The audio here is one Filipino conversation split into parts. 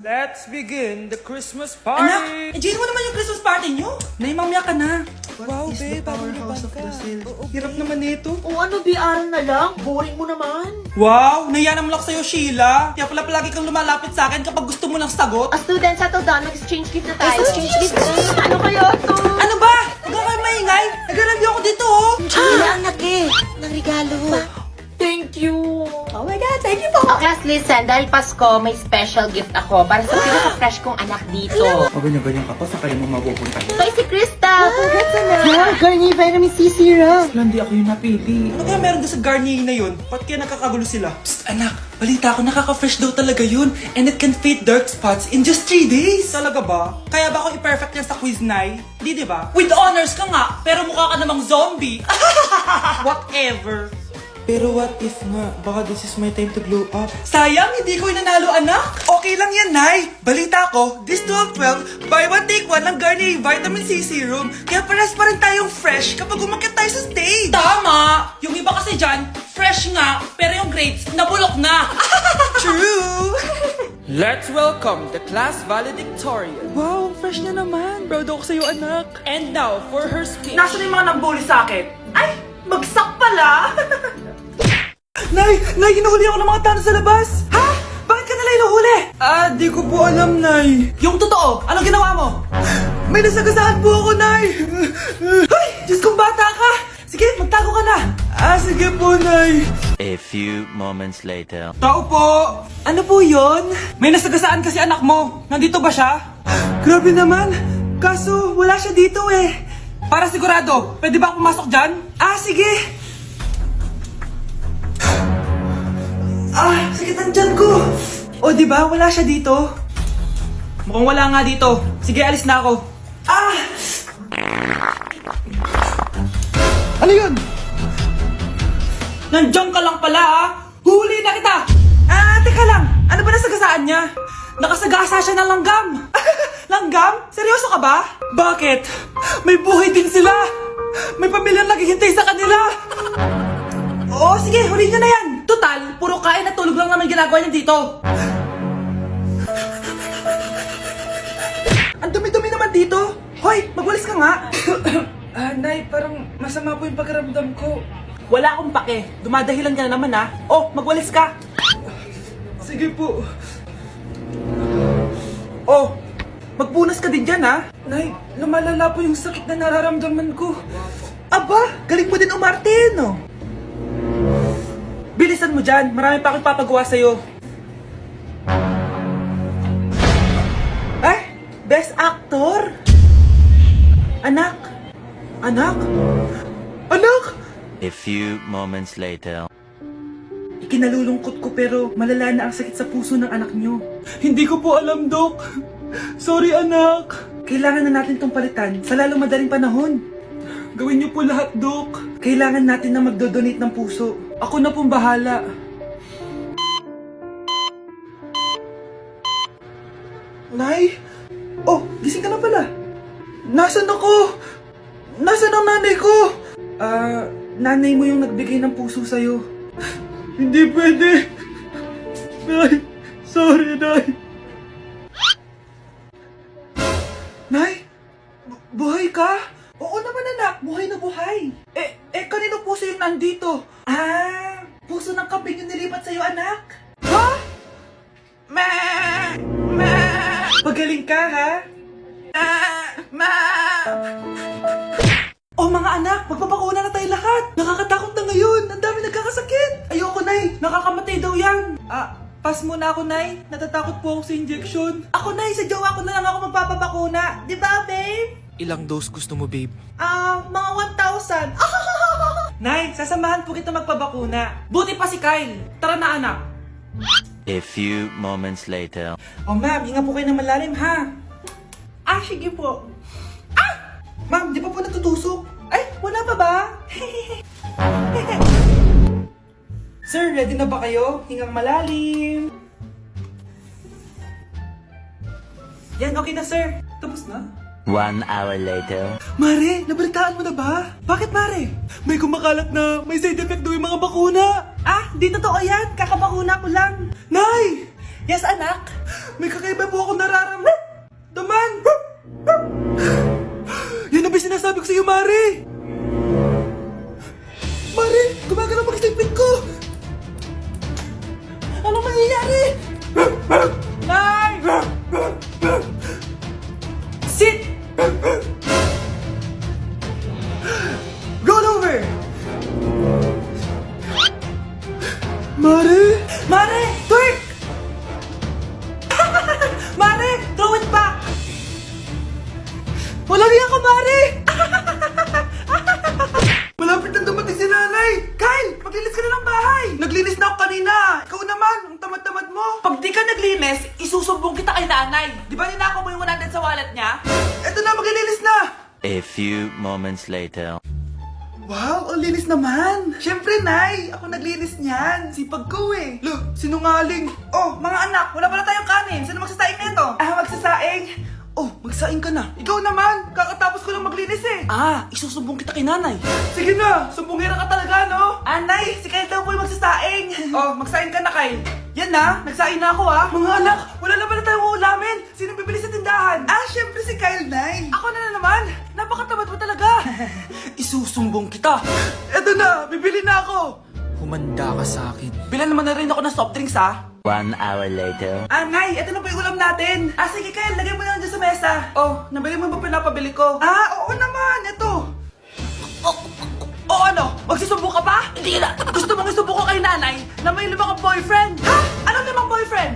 Let's begin the Christmas Anak, party! enjoy mo naman yung Christmas party nyo. Naimamya ka na. Wow, What is the babe, bagong powerhouse libang of ka. Brazil? Oo, Hirap babe. naman nito. O ano, BR na lang? Boring mo naman. Wow, nahiya naman ako sa'yo, Sheila. Kaya pala palagi kang lumalapit sa akin kapag gusto mo ng sagot. Students, ato daw, nag-exchange gift na tayo. Exchange gift? Ano kayo to? Ano ba? Huwag ka kayo maingay. Nag-review ako dito, oh. Sheila, anak eh. Ng regalo. Thank you. Oh my God, thank you po. Okay, class, listen. Dahil Pasko, may special gift ako para sa pinaka-fresh kong anak dito. O ganyan-ganyan ka pa, sa kayo mo mapupunta. Ito ay si Krista. Congrats, anak. Yeah, Garnier Vitamin C Serum. Wala, hindi ako yung napili. Ano kaya meron doon sa Garnier na yun? Ba't kaya nakakagulo sila? Psst, anak. Balita ko, nakaka-fresh daw talaga yun. And it can fade dark spots in just 3 days. Talaga ba? Kaya ba ako i-perfect yan sa quiz, Nay? Di ba? With honors ka nga, pero mukha ka namang zombie. Whatever. Pero what if nga, baka this is my time to glow up? Sayang, hindi ko inanalo, anak. Okay lang yan, Nay. Balita ko, this 12-12, buy one take one ng Garnier Vitamin C Serum. Kaya paras pa rin tayong fresh kapag umakyat tayo sa stage. Tama! Yung iba kasi dyan, fresh nga, pero yung grades, nabulok na. True! Let's welcome the class valedictorian. Wow, ang fresh niya naman. Proud ako sa'yo, anak. And now, for her speech. Nasaan yung mga nambuli sa akin? Ay, bagsak pala! Nay, hinuhuli ako ng mga tanong sa labas. Ha? Bakit ka nila hinuhuli? Di ko po alam, Nay. Yung totoo, anong ginawa mo? May nasagasaan po ako, Nay. Ay, Diyos kong bata ka. Sige, magtago ka na. Sige po, Nay. A few moments later. Tao po. Ano po yon? May nasagasaan kasi anak mo. Nandito ba siya? Grabe naman. Kaso, wala siya dito eh. Para sigurado, pwede ba ako pumasok dyan? Sige. Sakit ang tiyan ko. O, di ba? Wala siya dito. Mukhang wala nga dito. Sige, alis na ako. Ano yun? Nandiyan ka lang pala, ha? Huli na kita! Teka lang. Ano ba nasagasaan niya? Nakasagasa siya ng langgam. Langgam? Seryoso ka ba? Bakit? May buhay din sila. May pamilyang naghihintay sa kanila. Oo, sige, huli niyo na yan. Total, puro kain at tulog lang naman ginagawa niya dito. Ang dumi-dumi naman dito. Hoy, magwalis ka nga. Nay, parang masama po yung pakiramdam ko. Wala akong pake. Dumadahilan ka na naman, ha? Oh, magwalis ka. Sige po. Oh, magpunas ka din dyan, ha? Nay, lumalala po yung sakit na nararamdaman ko. Aba, galing mo din umarte, no? Bilisan mo dyan. Marami pa akong papagawa sa'yo. Best actor? Anak? Anak? Anak? A few moments later. Ikinalulungkot ko pero malala na ang sakit sa puso ng anak nyo. Hindi ko po alam, Dok. Sorry, anak. Kailangan na natin tong palitan sa lalong madaling panahon. Gawin niyo po lahat, Dok. Kailangan natin na magdodonate ng puso. Ako na pong bahala. Nay? Oh, gising ka na pala. Nasaan ako? Nasaan ang nanay ko? Nanay mo yung nagbigay ng puso sa'yo. Hindi pwede. Nay, sorry, Nay. Nay? Buhay ka? Oo naman, anak. Buhay na buhay. Kanino puso yung nandito? Puso ng kambing yung nilipat sa'yo, anak. Ha? Pagaling ka, ha? Oh, mga anak, magpapakuna na tayo lahat. Nakakatakot na ngayon. Ang dami nagkakasakit. Ayoko, Nay. Nakakamatay daw yan. Pass muna ako, Nay. Natatakot po ako sa injection. Ako, Nay. Sa jowa ko na lang ako magpapabakuna. Di ba, babe? Ilang dose gusto mo, babe? Mga 1,000. Nay, sasamahan po kita magpabakuna. Buti pa si Kyle. Tara na, anak. A few moments later. Oh, ma'am, hinga po kayo ng malalim, ha? Sige po. Ma'am, di pa po natutusok? Ay, wala pa ba? Sir, ready na ba kayo? Hingang malalim. Yan, okay na, sir. Tapos na? 1 hour later. Mare, nabalitaan mo na ba? Bakit, Mare? May kumakalat na may side effect daw yung mga bakuna. Di totoo yan. Kakabakuna ko lang. Nay! Yes, anak? May kakaiba po ako nararamdaman. Yan ang ba sinasabi ko sa'yo, Mare? Mare, gumagalaw mag-isipin ko. Anong mangyayari? Nay! Sit! Roll over! Mare! Mare! Twerk! Mare! Throw it back! Walang iya ka, Mare! Malapit na dumating si nanay! Kyle! Maglinis ka na ng bahay! Naglinis na ako kanina! Ikaw naman! Ang tamad-tamad mo! Pag di ka naglinis, isusumbong kita kay nanay! Di ba ninakaw mo yung 100 sa wallet niya? Eto na, maglilinis na! A few moments later. Wow, ang linis naman! Siyempre, Nay! Ako naglinis niyan! Sipag ko eh! Look, sinungaling! Oh, mga anak! Wala pala tayong kanin! Sino magsasaing nito? Magsasaing? Oh, magsaing ka na! Ikaw naman! Kakatapos ko lang maglinis eh! Isusumbong kita kay nanay! Sige na! Sumbongera ka talaga, no? Nay! Si Kyle daw po yung magsasaing! Oh, magsaing ka na, Kyle! Yan na! Nagsaing na ako Mga anak! Wala na pala tayong ulamin! Sino bibili sa tindahan? Siyempre si Kyle, Nay! Ako na naman! Napakatamad mo talaga! Isusumbong kita! Eto na! Bibili na ako! Humanda ka sa akin. Bilan naman na rin ako ng soft drinks, 1 hour later. Nay! Eto na po yung ulam natin! Sige Kyle, lagay mo na lang dyan sa mesa! Oh, nabili mo ba pinapabili ko? Oo naman! Eto! Ano? Magsusumbong ka pa? Hindi na! Gusto mong isumbong ko kay nanay na may 5 kang boyfriend? Anong 5 boyfriend?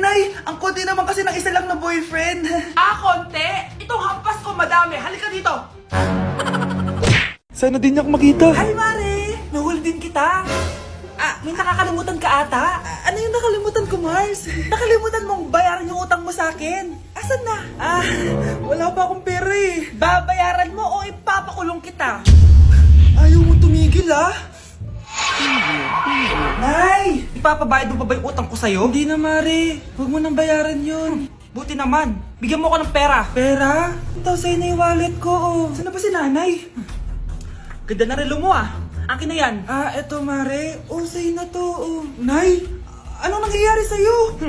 Nay, ang konti naman kasi ng isa lang na boyfriend. Konti? Itong hampas ko madami. Halika dito. Sana din niya ako makita. Hi, Mare. Nahuli din kita. May nakakalimutan ka ata. Ano yung nakalimutan ko, Mars? Nakalimutan mong bayaran yung utang mo sa akin. Asan na? Wala pa akong pera eh. Babayaran mo o ipapakulong kita? Ayaw mo tumigil, Nay! Ipapabayad mo pa ba yung utang ko sa'yo? Hindi na, Mare. Huwag mo nang bayaran yun. Buti naman. Bigyan mo ko ng pera. Pera? Ito, sa'yo na yung wallet ko, Saan na ba si nanay? Ganda na relo mo, Akin na yan. Eto, Mare. Sa'yo na to, Nay! Anong nangyayari sa'yo?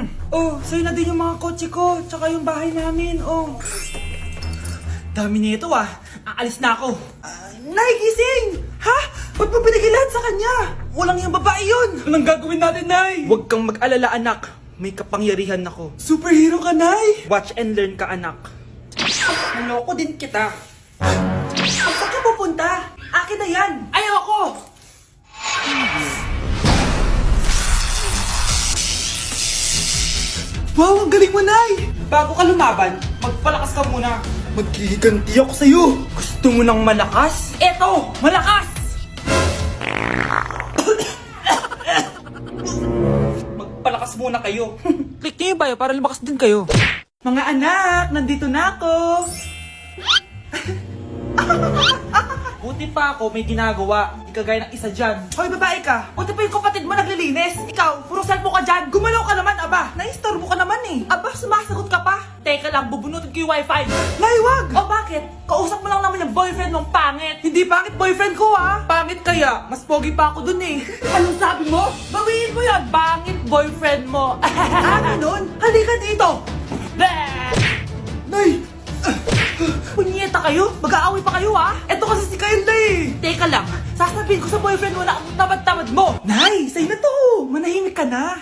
Sa'yo na din yung mga kotse ko, tsaka yung bahay namin, Dami nito, Aalis na ako. Nay, gising! Ba't mo binigay lahat sa kanya? Walang yung babae yun! Anong gagawin natin, Nay? Huwag kang mag-alala, anak. May kapangyarihan ako. Superhero ka, Nay! Watch and learn ka, anak. Naloko din kita. Saan ka pupunta? Akin na yan! Ayoko! Wow, ang galing mo, Nay! Bago ka lumaban, magpalakas ka muna. Maghihiganti ako sa'yo. Gusto mo ng malakas? Eto, malakas! Magpalakas muna kayo. Click niyo yung bio para lumakas din kayo. Mga anak, nandito na ako. Buti pa ako may ginagawa. Di kagaya ng isa dyan. Hoy, babae ka. Buti pa yung kapatid mo naglilinis. Ikaw, puro cellphone ka dyan. Gumalaw ka naman, aba. Naistorbo ka naman eh. Aba, sumasagot ka pa. Teka lang, bubunutin ko yung wifi. Nay, wag! O bakit? Kausap mo lang naman yung boyfriend mong pangit. Hindi pangit boyfriend ko, Pangit kaya. Mas pogi pa ako dun eh. Anong sabi mo? Bawiin mo yan. Pangit boyfriend mo. Ganun? Halika dito. Nay! Punyeta kayo? Mag-aaway pa kayo, Eto kasi si Kyle na eh. Teka lang, sasabihin ko sa boyfriend mo na ang tamad-tamad mo. Nay, sa'yo na to. Manahimik ka na.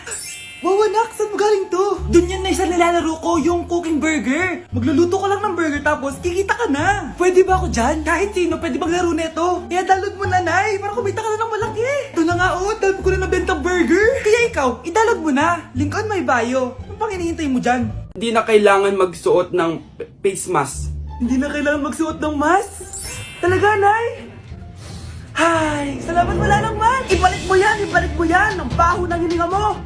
Wow, anak, saan mo galing to? Dun yan na isa nilalaro ko, yung cooking burger. Magluluto ka lang ng burger tapos kikita ka na. Pwede ba ako dyan? Kahit sino, pwede maglaro neto. Kaya download mo na, Nay, para kumita ka na ng malaki. Ito na nga, dami ko na nabentang burger. Kaya ikaw, i-download mo na. Link on my bio. Ano pang hinihintay mo dyan? Hindi na kailangan magsuot ng face mask. Hindi na kailangan magsuot ng mask? Talaga, Nay? Hay, salamat wala lang, man. Ibalik mo yan. Ang baho ng hininga mo.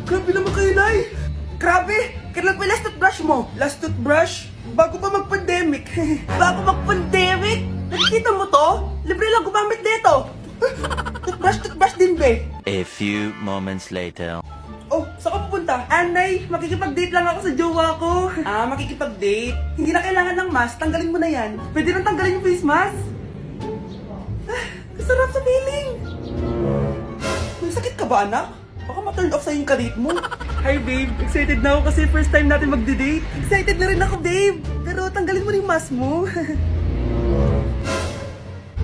Grabe naman kayo, Nay. Grabe, kailan pa yung last toothbrush mo? Last toothbrush? Bago pa mag-pandemic. Bago mag-pandemic? Nakikita mo to? Libre lang gumamit dito. Toothbrush din, be. A few moments later. Saan ka pupunta? Nay, makikipag-date lang ako sa jowa ko. Makikipag-date? Hindi na kailangan ng mask, tanggalin mo na yan. Pwede nang tanggalin yung face mask? Masarap sa feeling. May sakit ka ba, anak? Baka ma-turn off sa'yo yung kadate mo. Hi, babe. Excited na ako kasi first time natin magde-date. Excited na rin ako, babe. Pero tanggalin mo rin yung mask mo.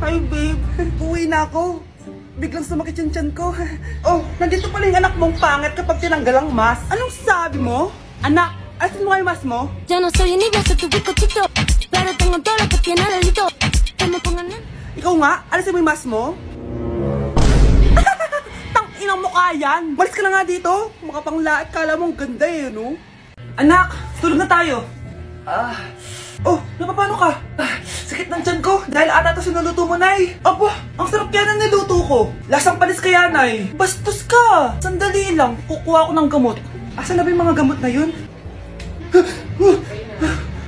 Hi, babe. Uwi na ako. Biglang sumakit yung tiyan ko. Oh, nandito pala yung anak mong pangit kapag tinanggal ang mask. Anong sabi mo? Anak, asin mo nga yung mask mo? Yo no soy envidioso, tu bizcochito, pero tengo todo lo que tiene delito. Que me pongan en... Ikaw nga, alisin mo yung mask mo. Tang inang mukha yan. Malis ka na nga dito. Makapanglait, kala mo ang ganda eh, no? Anak, tulog na tayo. Oh, napapano ka? Sakit ng tiyan ko dahil ata ito sinuluto mo, Nay. Aba, ang sarap kaya ng niluto ko. Lasang panis kaya, Nay. Bastos ka. Sandali lang, kukuha ko ng gamot. Asan na ba yung mga gamot na yun?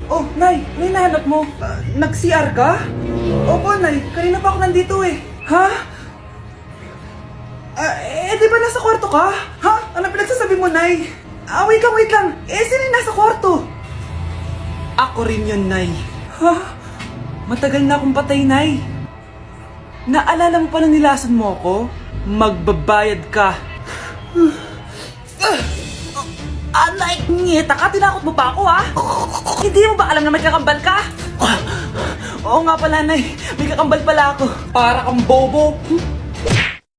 Oh, Nay, may nahanap mo. Nag-CR ka? Opo, Nay. Kanina pa ako nandito eh. Ha? Di ba nasa kwarto ka? Ha? Ano pinagsasabi mo, Nay? Wait lang. Sino yung nasa kwarto? Ako rin yun, Nay. Ha? Matagal na akong patay, Nay. Naalala mo pa na nilason mo ako? Magbabayad ka. Nay, ngita ka, tinakot mo pa ako, ha? Hindi mo ba alam na may kakambal ka? Oo nga pala, Nay. May kakambal pala ako. Para kang bobo.